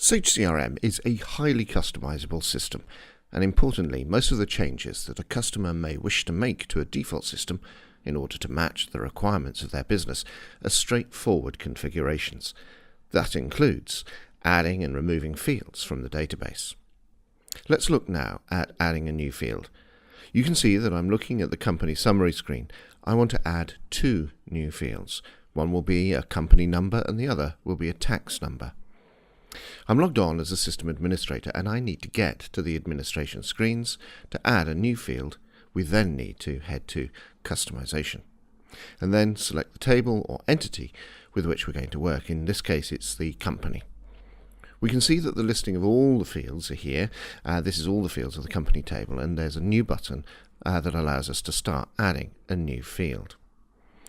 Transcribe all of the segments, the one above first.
Sage CRM is a highly customizable system, and importantly, most of the changes that a customer may wish to make to a default system in order to match the requirements of their business are straightforward configurations. That includes adding and removing fields from the database. Let's look now at adding a new field. You can see that I'm looking at the company summary screen. I want to add two new fields. One will be a company number and the other will be a tax number. I'm logged on as a system administrator and I need to get to the administration screens. To add a new field, we then need to head to customization and then select the table or entity with which we're going to work. In this case, it's the company. We can see that the listing of all the fields are here. This is all the fields of the company table, and there's a new button that allows us to start adding a new field.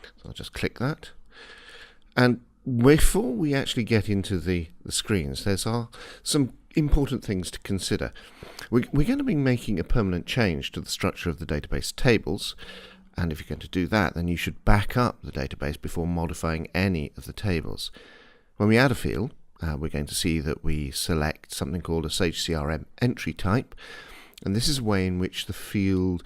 So I'll just click that. And before we actually get into the screens, there's some important things to consider. We're going to be making a permanent change to the structure of the database tables, and if you're going to do that, then you should back up the database before modifying any of the tables. When we add a field, we're going to see that we select something called a Sage CRM entry type, and this is a way in which the field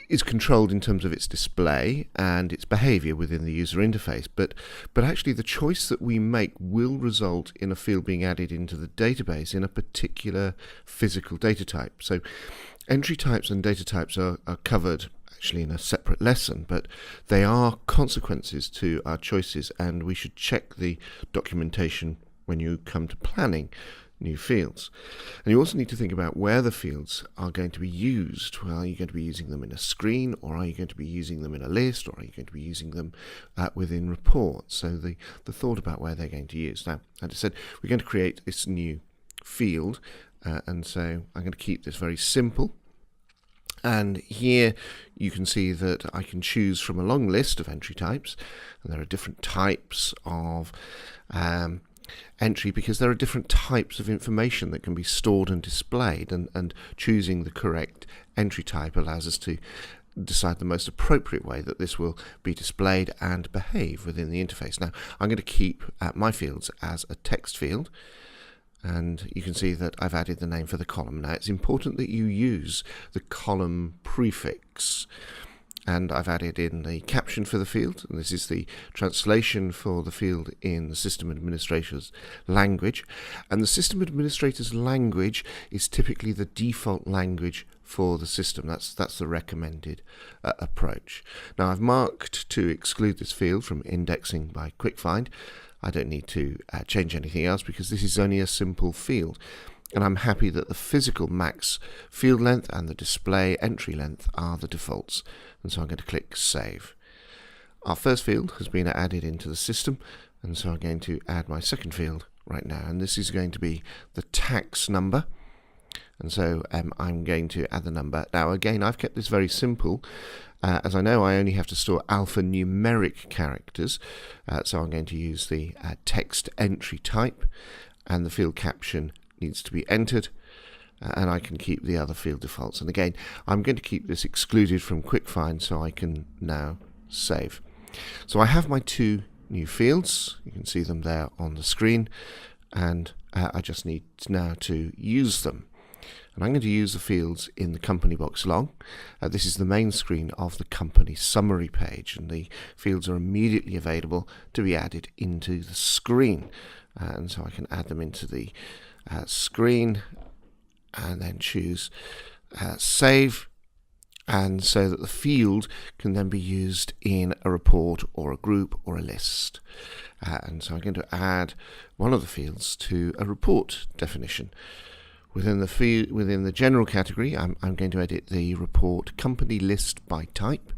is controlled in terms of its display and its behavior within the user interface, but actually the choice that we make will result in a field being added into the database in a particular physical data type. So entry types and data types are covered actually in a separate lesson, but they are consequences to our choices, and we should check the documentation when you come to planning new fields. And you also need to think about where the fields are going to be used. Well, are you going to be using them in a screen, or are you going to be using them in a list, or are you going to be using them within reports? So the thought about where they're going to use. Now, as I said, we're going to create this new field, and so I'm going to keep this very simple. And here you can see that I can choose from a long list of entry types, and there are different types of entry because there are different types of information that can be stored and displayed, and choosing the correct entry type allows us to decide the most appropriate way that this will be displayed and behave within the interface. Now, I'm going to keep my fields as a text field, and you can see that I've added the name for the column. Now, it's important that you use the column prefix, and I've added in the caption for the field, and this is the translation for the field in the system administrator's language. And the system administrator's language is typically the default language for the system. That's the recommended approach. Now, I've marked to exclude this field from indexing by quick find. I don't need to change anything else because this is only a simple field. And I'm happy that the physical max field length and the display entry length are the defaults. And so I'm going to click Save. Our first field has been added into the system, and so I'm going to add my second field right now. And this is going to be the tax number. And so I'm going to add the number. Now, again, I've kept this very simple. As I know, I only have to store alphanumeric characters. So I'm going to use the text entry type, and the field caption needs to be entered, and I can keep the other field defaults. And again, I'm going to keep this excluded from quick find so I can now save. So I have my two new fields. You can see them there on the screen, and I just need now to use them. And I'm going to use the fields in the company box long. This is the main screen of the company summary page, and the fields are immediately available to be added into the screen. And so I can add them into the screen and then choose Save, and so that the field can then be used in a report or a group or a list. And so I'm going to add one of the fields to a report definition. Within the general category, I'm going to edit the report company list by type,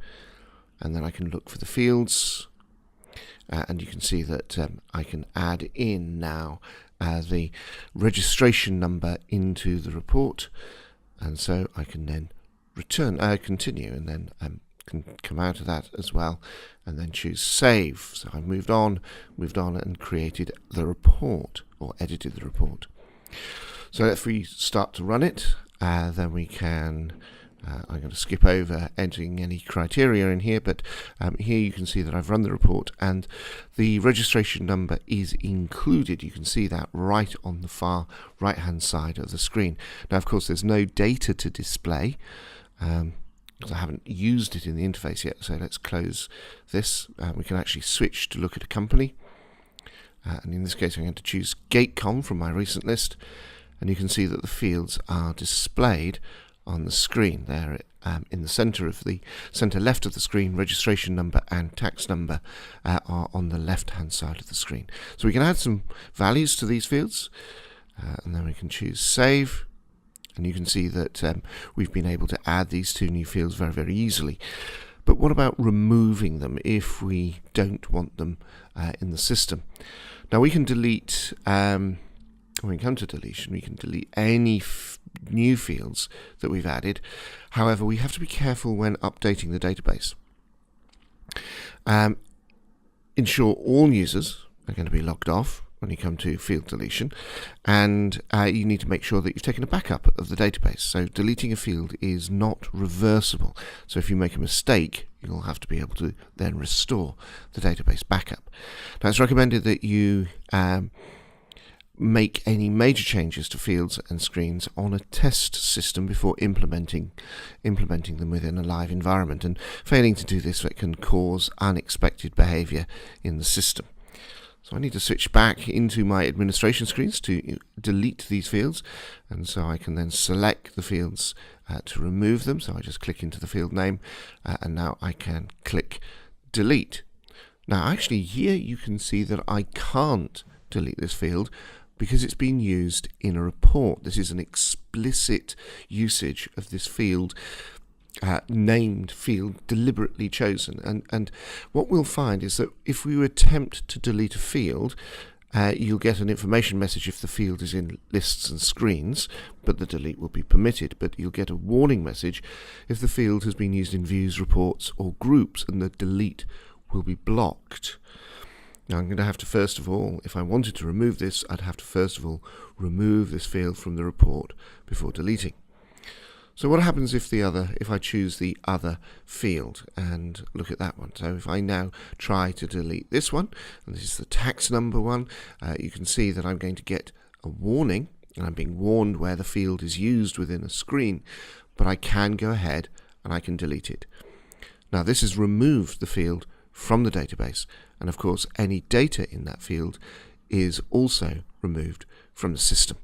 and then I can look for the fields, and you can see that I can add in now the registration number into the report, and so I can then continue, and then can come out of that as well, and then choose Save. So I've moved on and created the report, or edited the report. So if we start to run it, then we can I'm going to skip over entering any criteria in here, but here you can see that I've run the report and the registration number is included. You can see that right on the far right hand side of the screen. Now of course there's no data to display because I haven't used it in the interface yet, so let's close this. We can actually switch to look at a company, and in this case I'm going to choose Gatecom from my recent list, and you can see that the fields are displayed on the screen there in the center left of the screen. Registration number and tax number are on the left hand side of the screen. So we can add some values to these fields, and then we can choose save, and you can see that we've been able to add these two new fields very, very easily. But what about removing them if we don't want them in the system? Now we can delete, when we come to deletion, we can delete any new fields that we've added. However, we have to be careful when updating the database. Ensure all users are going to be logged off when you come to field deletion, and you need to make sure that you've taken a backup of the database. So deleting a field is not reversible. So if you make a mistake, you'll have to be able to then restore the database backup. Now it's recommended that you make any major changes to fields and screens on a test system before implementing them within a live environment, and failing to do this, that can cause unexpected behavior in the system. So I need to switch back into my administration screens to delete these fields, and so I can then select the fields to remove them. So I just click into the field name, and now I can click delete. Now actually here you can see that I can't delete this field because it's been used in a report. This is an explicit usage of this field, named field, deliberately chosen. And what we'll find is that if we attempt to delete a field, you'll get an information message if the field is in lists and screens, but the delete will be permitted. But you'll get a warning message if the field has been used in views, reports, or groups, and the delete will be blocked. Now I'm going to have to first of all, if I wanted to remove this, I'd have to first of all remove this field from the report before deleting. So what happens if I choose the other field and look at that one? So if I now try to delete this one, and this is the tax number one, you can see that I'm going to get a warning, and I'm being warned where the field is used within a screen, but I can go ahead and I can delete it. Now this has removed the field from the database, and of course any data in that field is also removed from the system.